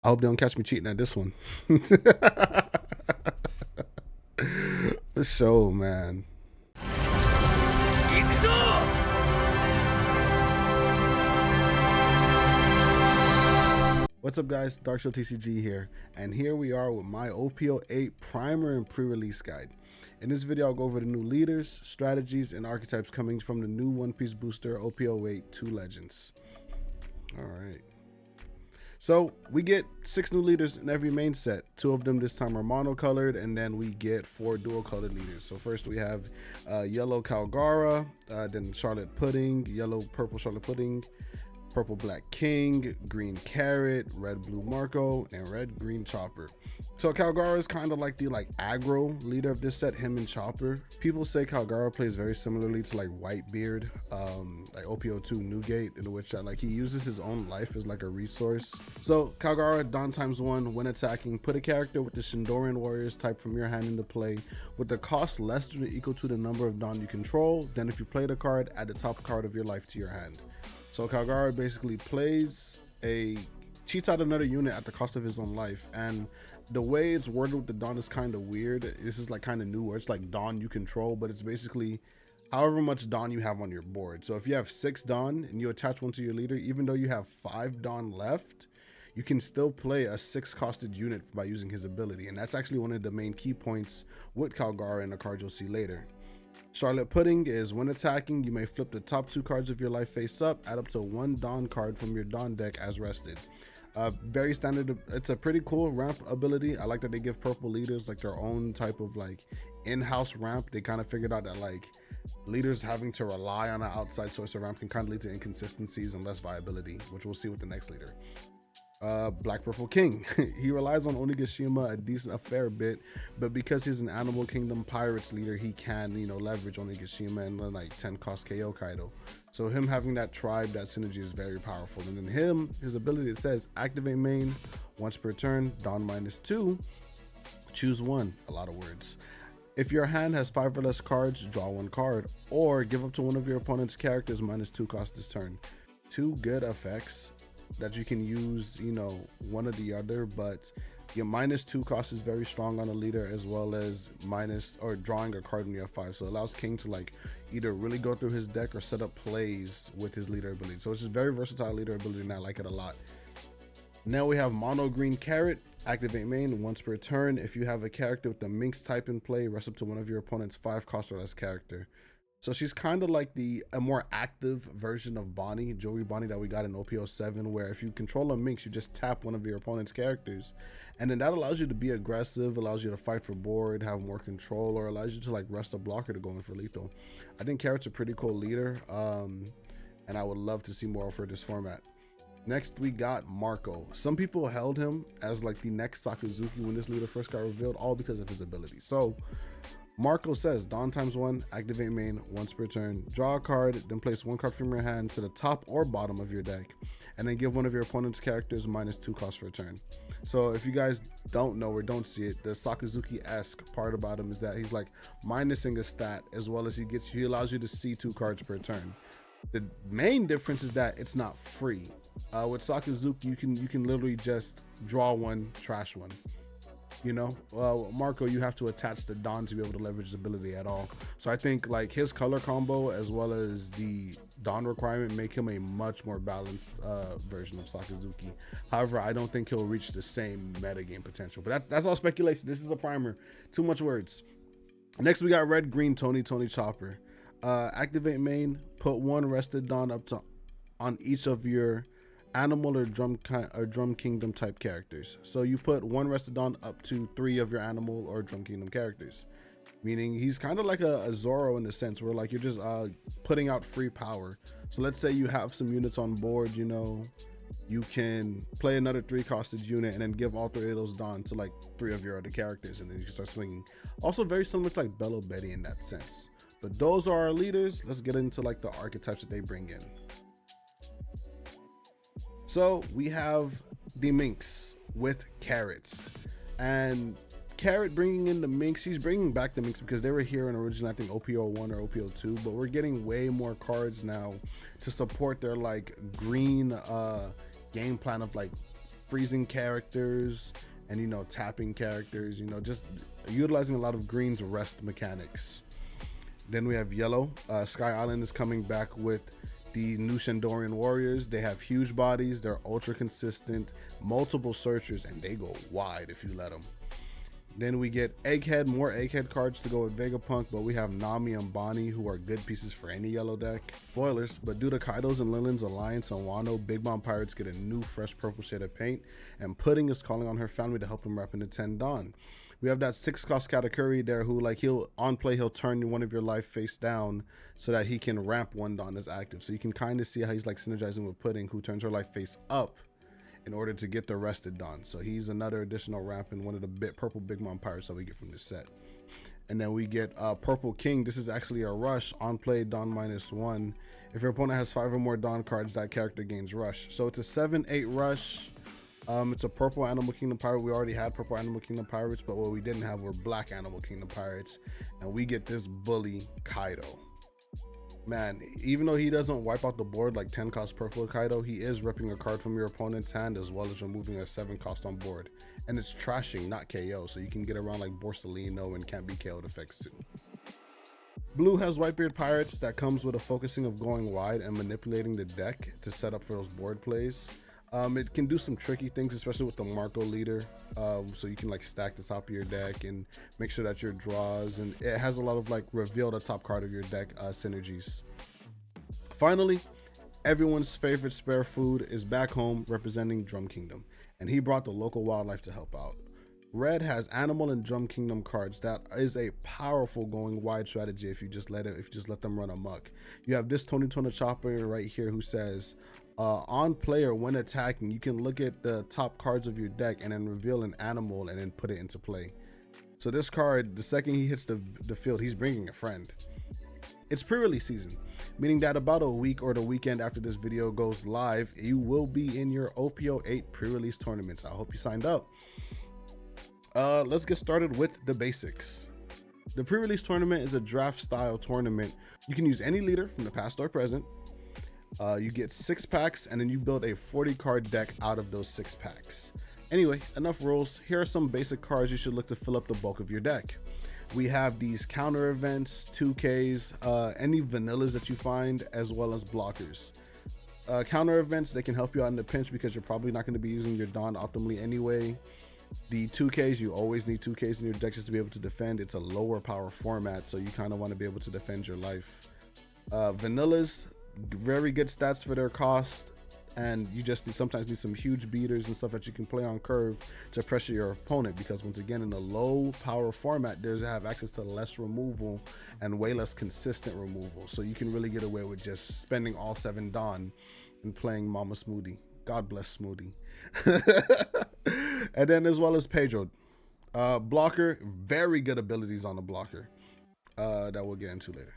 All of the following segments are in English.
I hope they don't catch me cheating at this one. For sure, man. What's up, guys? Dark Show TCG here, and here we are with my OP08 primer and pre-release guide. In this video, I'll go over the new leaders, strategies, and archetypes coming from the new One Piece booster OP08 2 Legends. All right. So we get 6 new leaders in every main set. 2 of them this time are mono-colored, and then we get 4 dual-colored leaders. So first we have yellow Calgara, then Charlotte Pudding, yellow-purple Charlotte Pudding, purple black King, green Carrot, red blue Marco, and red green Chopper. So Calgara is kind of like the aggro leader of this set, him and Chopper. People say Calgara plays very similarly to like Whitebeard, like OP02 Newgate, in which he uses his own life as like a resource. So Calgara, Dawn ×1, when attacking, put a character with the Shindoran Warriors type from your hand into play with the cost less than or equal to the number of Dawn you control. Then if you play the card, add the top card of your life to your hand. So Calgara basically cheats out another unit at the cost of his own life. And the way it's worded with the Dawn is kind of weird. This is like kind of new, where it's like Dawn you control, but it's basically however much Dawn you have on your board. So if you have 6 Dawn and you attach one to your leader, even though you have 5 Dawn left, you can still play a 6 costed unit by using his ability. And that's actually one of the main key points with Calgara in the card you'll see later. Charlotte Pudding is when attacking, you may flip the top 2 cards of your life face up, add up to 1 Dawn card from your Dawn deck as rested. Very standard. It's a pretty cool ramp ability. I like that they give purple leaders like their own type of in-house ramp. They kind of figured out that leaders having to rely on an outside source of ramp can kind of lead to inconsistencies and less viability, which we'll see with the next leader. Black Purple King. He relies on Onigashima a fair bit, but because he's an Animal Kingdom Pirates leader, he can, leverage Onigashima and 10 cost KO Kaido. So him having that tribe, that synergy is very powerful. And then his ability, it says activate main once per turn, Dawn -2, choose 1, a lot of words. If your hand has 5 or less cards, draw 1 card, or give up to one of your opponent's characters -2 cost this turn. 2 good effects that you can use, one or the other, but your -2 cost is very strong on a leader, as well as drawing a card when you have 5. So it allows King to either really go through his deck or set up plays with his leader ability. So it's just very versatile leader ability, and I like it a lot. Now we have mono green Carrot, activate main once per turn. If you have a character with the Minx type in play, rest up to one of your opponent's 5 cost or less character. So she's kind of like a more active version of Bonnie, Joey Bonnie, that we got in OP07, where if you control a Minx, you just tap one of your opponent's characters. And then that allows you to be aggressive, allows you to fight for board, have more control, or allows you to rest a blocker to go in for lethal. I think Carrot's a pretty cool leader, and I would love to see more for this format. Next, we got Marco. Some people held him as the next Sakazuki when this leader first got revealed, all because of his ability. So Marco says Dawn ×1, activate main once per turn, draw a card, then place 1 card from your hand to the top or bottom of your deck, and then give one of your opponent's characters -2 cost for a turn. So if you guys don't know or don't see it, the Sakazuki-esque part about him is that he's minusing a stat, as well as he allows you to see 2 cards per turn. The main difference is that it's not free. With Sakazuki, you can literally just draw 1, trash 1. Marco, you have to attach the Dawn to be able to leverage his ability at all. So I think his color combo as well as the Dawn requirement make him a much more balanced version of Sakazuki. However, I don't think he'll reach the same metagame potential. But that's all speculation. This is a primer. Too much words. Next, we got red green Tony Chopper. Activate main, put 1 rested Dawn on each of your animal or drum kingdom type characters. So you put 1 rested Dawn up to 3 of your animal or drum kingdom characters, meaning he's kind of like a Zoro in the sense where you're just putting out free power. So let's say you have some units on board, you can play another 3 costed unit and then give all 3 of those Dawn to 3 of your other characters, and then you can start swinging. Also very similar to Bello Betty in that sense. But those are our leaders. Let's get into the archetypes that they bring in. So we have the Minx with Carrots, and Carrot bringing in the Minx. He's bringing back the Minx because they were here in originally, I think, OP01 or OP02, but we're getting way more cards now to support their green game plan of freezing characters and, you know, tapping characters, you know, just utilizing a lot of green's rest mechanics. Then we have yellow. Sky Island is coming back with the new Shandorian warriors. They have huge bodies, they're ultra consistent, multiple searchers, and they go wide if you let them. Then we get Egghead, more Egghead cards to go with Vegapunk, but we have Nami and Bonnie, who are good pieces for any yellow deck. Spoilers, but due to Kaido's and Lilin's alliance on Wano, Big Mom Pirates get a new fresh purple shade of paint, and Pudding is calling on her family to help him rep into 10 Dawn. We have that 6-cost Katakuri there who, like, he'll turn one of your life face down so that he can ramp 1 Dawn as active. So you can kind of see how he's like synergizing with Pudding, who turns her life face up in order to get the rested Dawn. So he's another additional ramp in one of the purple Big Mom Pirates that we get from this set. And then we get Purple King. This is actually a rush on play Dawn -1. If your opponent has 5 or more Dawn cards, that character gains rush. So it's a 7/8 rush. It's a purple Animal Kingdom pirate. We already had purple Animal Kingdom pirates, but what we didn't have were black Animal Kingdom pirates. And we get this bully Kaido. Man, even though he doesn't wipe out the board like 10-cost purple Kaido, he is ripping a card from your opponent's hand as well as removing a 7-cost on board. And it's trashing, not KO, so you can get around like Borsalino and can't be KO'd effects too. Blue has Whitebeard Pirates that comes with a focusing of going wide and manipulating the deck to set up for those board plays. It can do some tricky things, especially with the Marco leader. So you can like stack the top of your deck and make sure that your draws, and it has a lot of like reveal the top card of your deck synergies. Finally, everyone's favorite spare food is back home representing Drum Kingdom, and he brought the local wildlife to help out. Red has Animal and Drum Kingdom cards. That is a powerful going wide strategy if you just let them run amok. You have this Tony Tona Chopper right here who says, on player when attacking, you can look at the top cards of your deck and then reveal an animal and then put it into play. So this card, the second he hits the field, he's bringing a friend. It's pre-release season, meaning that about a week or the weekend after this video goes live, you will be in your OP08 pre-release tournaments. I hope you signed up. Let's get started with the basics. The pre-release tournament is a draft style tournament. You can use any leader from the past or present. You get 6 packs and then you build a 40 card deck out of those 6 packs. Anyway, enough rules. Here are some basic cards you should look to fill up the bulk of your deck. We have these counter events, 2Ks, any vanillas that you find, as well as blockers. Counter events, they can help you out in the pinch because you're probably not going to be using your Dawn optimally anyway. The 2Ks, you always need 2Ks in your deck just to be able to defend. It's a lower power format, so you kind of want to be able to defend your life. Vanillas, very good stats for their cost, and you just sometimes need some huge beaters and stuff that you can play on curve to pressure your opponent, because once again, in a low power format, there's have access to less removal and way less consistent removal, so you can really get away with just spending all 7 Dawn and playing Mama Smoothie. God bless Smoothie. And then as well as Pedro, blocker, very good abilities on the blocker that we'll get into later.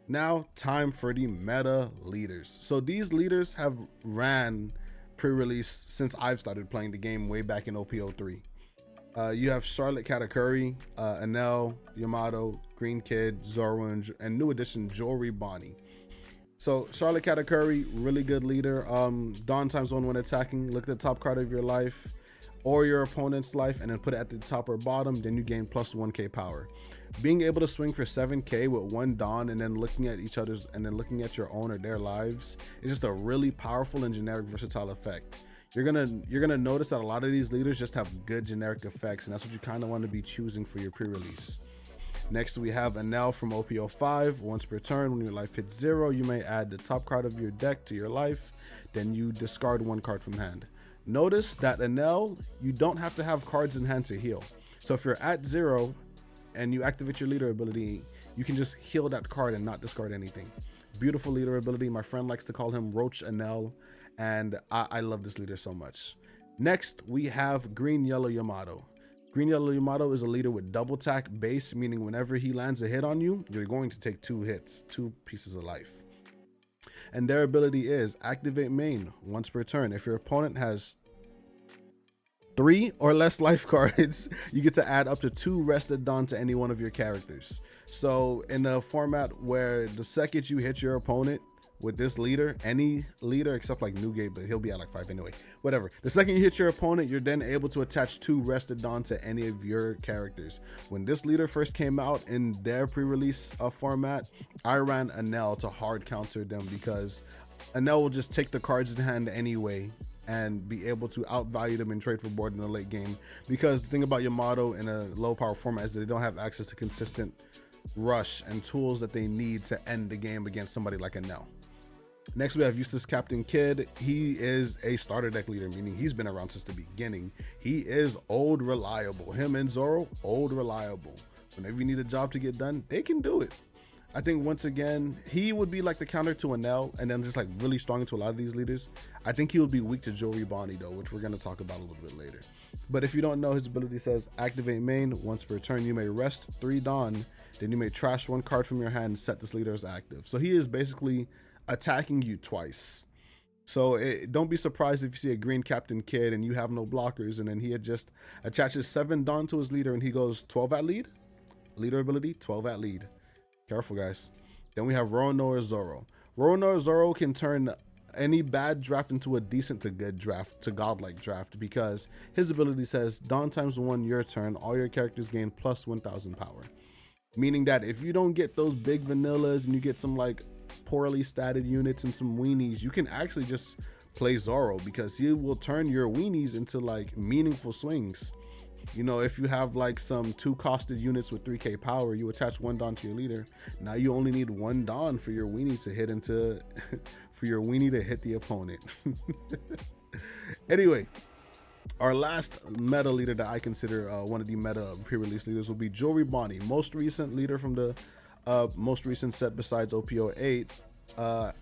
Now, time for the meta leaders. So these leaders have ran pre-release since I've started playing the game way back in OP03. You have Charlotte Katakuri, Enel, Yamato, Green Kid, Zoro, and new addition Jory Bonnie. So Charlotte Katakuri, really good leader. Dawn ×1 when attacking, look at the top card of your life or your opponent's life and then put it at the top or bottom, then you gain plus 1k power. Being able to swing for 7k with 1 Dawn and then looking at each other's and then looking at your own or their lives is just a really powerful and generic versatile effect. You're gonna notice that a lot of these leaders just have good generic effects, and that's what you kind of want to be choosing for your pre-release. Next, we have Enel from OP05. Once per turn, when your life hits 0, you may add the top card of your deck to your life, then you discard 1 card from hand. Notice that Enel, you don't have to have cards in hand to heal. So if you're at 0 and you activate your leader ability, you can just heal that card and not discard anything. Beautiful leader ability. My friend likes to call him Roach Enel, and I love this leader so much. Next, we have Green Yellow Yamato. Green Yellow Yamato is a leader with double tack base, meaning whenever he lands a hit on you, you're going to take 2 hits, 2 pieces of life. And their ability is activate main once per turn. If your opponent has 3 or less life cards, you get to add up to 2 rested Dawn to any one of your characters. So in a format where the second you hit your opponent, with this leader, any leader except like Newgate, but he'll be at like 5 anyway. Whatever. The second you hit your opponent, you're then able to attach 2 rested Dawn to any of your characters. When this leader first came out in their pre-release format, I ran Anel to hard counter them because Anel will just take the cards in hand anyway and be able to outvalue them and trade for board in the late game. Because the thing about Yamato in a low power format is that they don't have access to consistent rush and tools that they need to end the game against somebody like Anel. Next, we have Eustace Captain Kidd. He is a starter deck leader, meaning he's been around since the beginning. He is old reliable. Him and Zoro, old reliable. Whenever you need a job to get done, they can do it. I think once again, he would be like the counter to Anel, and then just like really strong into a lot of these leaders. I think he would be weak to Joey Bonnie though, which we're gonna talk about a little bit later. But if you don't know, his ability says activate main. Once per turn, you may rest 3 Dawn. Then you may trash 1 card from your hand and set this leader as active. So he is basically attacking you twice. So don't be surprised if you see a green Captain Kidd and you have no blockers, and then he just attaches 7 Dawn to his leader and he goes 12 at lead. Leader ability, 12 at lead. Careful, guys. Then we have Roronoa Zoro. Roronoa Zoro can turn any bad draft into a decent to good draft, to godlike draft, because his ability says Dawn times 1 your turn, all your characters gain plus 1000 power. Meaning that if you don't get those big vanillas and you get some like poorly statted units and some weenies, you can actually just play Zoro because he will turn your weenies into like meaningful swings. You know, if you have like some 2-costed units with 3k power, you attach 1 Dawn to your leader. Now you only need 1 Dawn for your weenie to hit into for your weenie to hit the opponent. Anyway, our last meta leader that I consider one of the meta pre-release leaders will be Joey Bonnie, most recent leader from the most recent set besides OP08.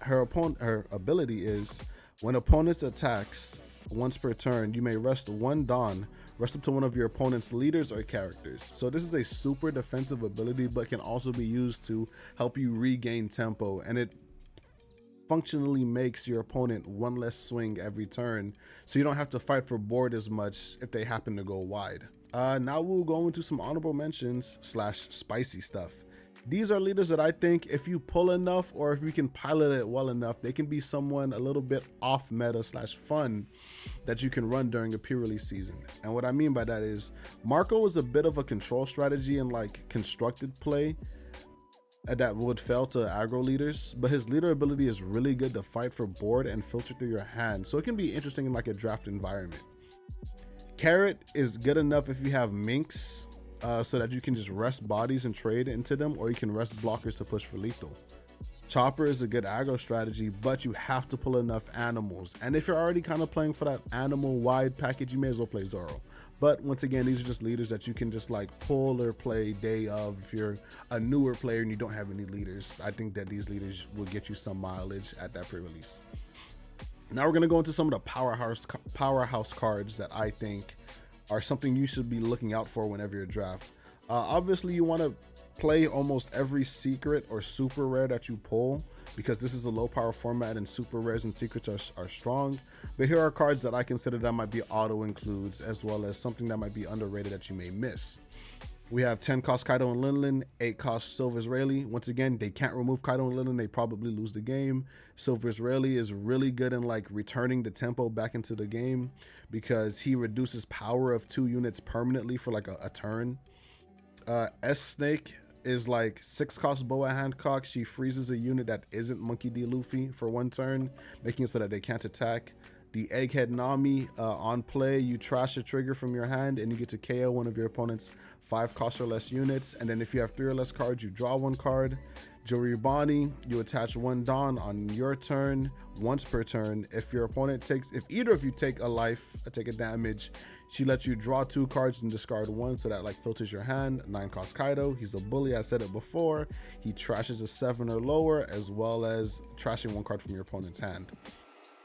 Her ability is when opponents attacks once per turn, you may rest 1 Dawn, rest up to one of your opponent's leaders or characters. So this is a super defensive ability, but can also be used to help you regain tempo, and it functionally makes your opponent 1 less swing every turn, so you don't have to fight for board as much if they happen to go wide. Now we'll go into some honorable mentions / spicy stuff. These are leaders that I think if you pull enough, or if you can pilot it well enough, they can be someone a little bit off meta / fun that you can run during a pre-release season. And what I mean by that is Marco is a bit of a control strategy and like constructed play that would fail to aggro leaders, but his leader ability is really good to fight for board and filter through your hand, so it can be interesting in like a draft environment. Carrot is good enough if you have Minx, so that you can just rest bodies and trade into them, or you can rest blockers to push for lethal. Chopper is a good aggro strategy, but you have to pull enough animals, and if you're already kind of playing for that animal wide package, you may as well play Zoro. But once again, these are just leaders that you can just like pull or play day of. If you're a newer player and you don't have any leaders, I think that these leaders will get you some mileage at that pre-release. Now we're going to go into some of the powerhouse cards that I think are something you should be looking out for whenever you draft. Obviously, you want to play almost every secret or super rare that you pull, because this is a low power format and super rares and secrets are strong. But here are cards that I consider that might be auto includes, as well as something that might be underrated that you may miss. We have 10 cost Kaido and Linlin, 8 cost Silver Israeli. Once again, they can't remove Kaido and Linlin, they probably lose the game. Silver Israeli is really good in like returning the tempo back into the game, because he reduces power of 2 units permanently for like a turn. S Snake is like 6 cost Boa Hancock. She freezes a unit that isn't Monkey D. Luffy for 1 turn, making it so that they can't attack. The Egghead Nami, on play, you trash a trigger from your hand and you get to KO one of your opponent's 5 cost or less units. And then if you have 3 or less cards, you draw 1 card. Jory Bonnie, you attach 1 Dawn on your turn once per turn. If either of you take a life, take a damage, she lets you draw 2 cards and discard 1, so that like filters your hand. 9 cost Kaido, he's a bully, I said it before. He trashes a 7 or lower, as well as trashing 1 card from your opponent's hand.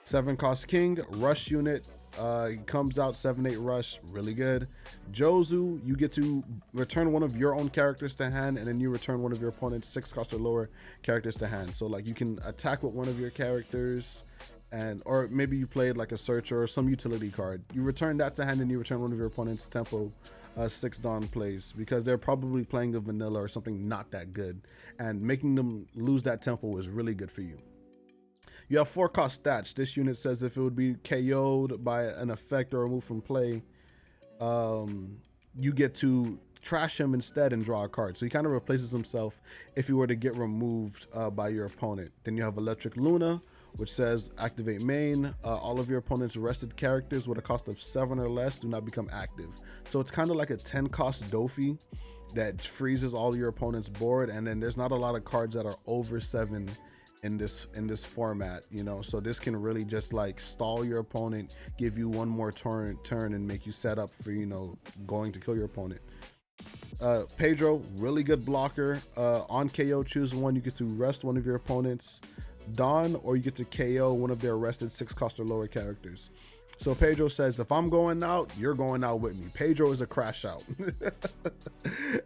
7 cost King, rush unit, he comes out 7/8 rush, really good. Jozu, you get to return one of your own characters to hand, and then you return one of your opponent's 6 cost or lower characters to hand. So like you can attack with one of your characters, or maybe you played like a searcher or some utility card. You return that to hand and you return one of your opponent's tempo 6 Dawn plays, because they're probably playing a vanilla or something not that good, and making them lose that tempo is really good for you. You have 4 cost stats. This unit says if it would be KO'd by an effect or removed from play, you get to trash him instead and draw a card. So he kind of replaces himself if he were to get removed by your opponent. Then you have Electric Luna, which says activate main. All of your opponent's rested characters with a cost of 7 or less do not become active. So it's kind of like a 10 cost Dofi that freezes all your opponent's board, and then there's not a lot of cards that are over 7 in this format, you know, so this can really just like stall your opponent, give you one more turn and make you set up for, you know, going to kill your opponent. Pedro, really good blocker. On KO, choose one. You get to rest one of your opponents, Dawn, or you get to KO one of their rested 6 cost or lower characters. So Pedro says, if I'm going out, you're going out with me. Pedro is a crash out.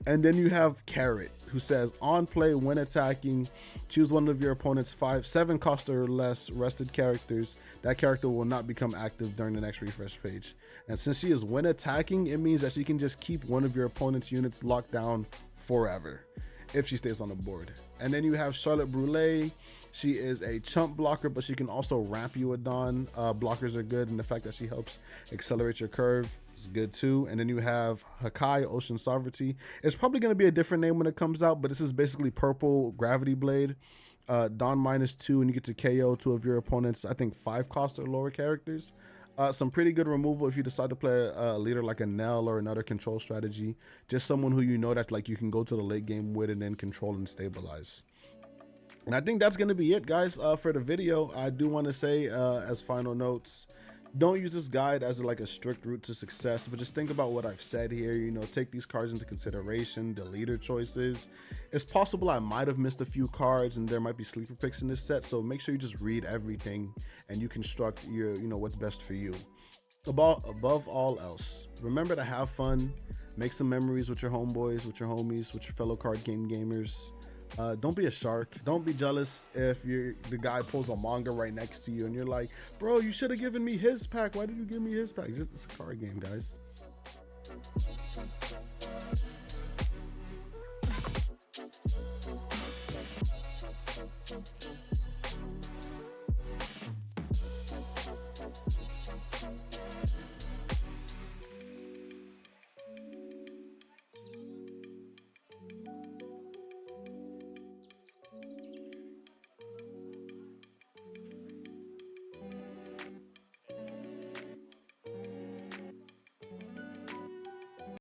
And then you have Carrot, who says, on play, when attacking, choose one of your opponent's 7 cost or less rested characters. That character will not become active during the next refresh page. And since she is when attacking, it means that she can just keep one of your opponent's units locked down forever if she stays on the board. And then you have Charlotte Brule. She is a chump blocker, but she can also ramp you a Dawn. Blockers are good, and the fact that she helps accelerate your curve is good too. And then you have Hakai, Ocean Sovereignty. It's probably going to be a different name when it comes out, but this is basically purple Gravity Blade. Dawn -2, and you get to KO 2 of your opponent's, I think, 5 cost or lower characters. Some pretty good removal if you decide to play a leader like a Nell or another control strategy. Just someone who you know that like you can go to the late game with and then control and stabilize. And I think that's going to be it, guys, for the video. I do want to say as final notes, don't use this guide as like a strict route to success, but just think about what I've said here. You know, take these cards into consideration, the leader choices. It's possible I might have missed a few cards and there might be sleeper picks in this set, so make sure you just read everything and you construct your, you know, what's best for you. Above all else, remember to have fun, make some memories with your homeboys, with your homies, with your fellow card game gamers. Don't be a shark. Don't be jealous if the guy pulls a manga right next to you and you're like, bro, you should have given me his pack. Why did you give me his pack? It's a card game, guys.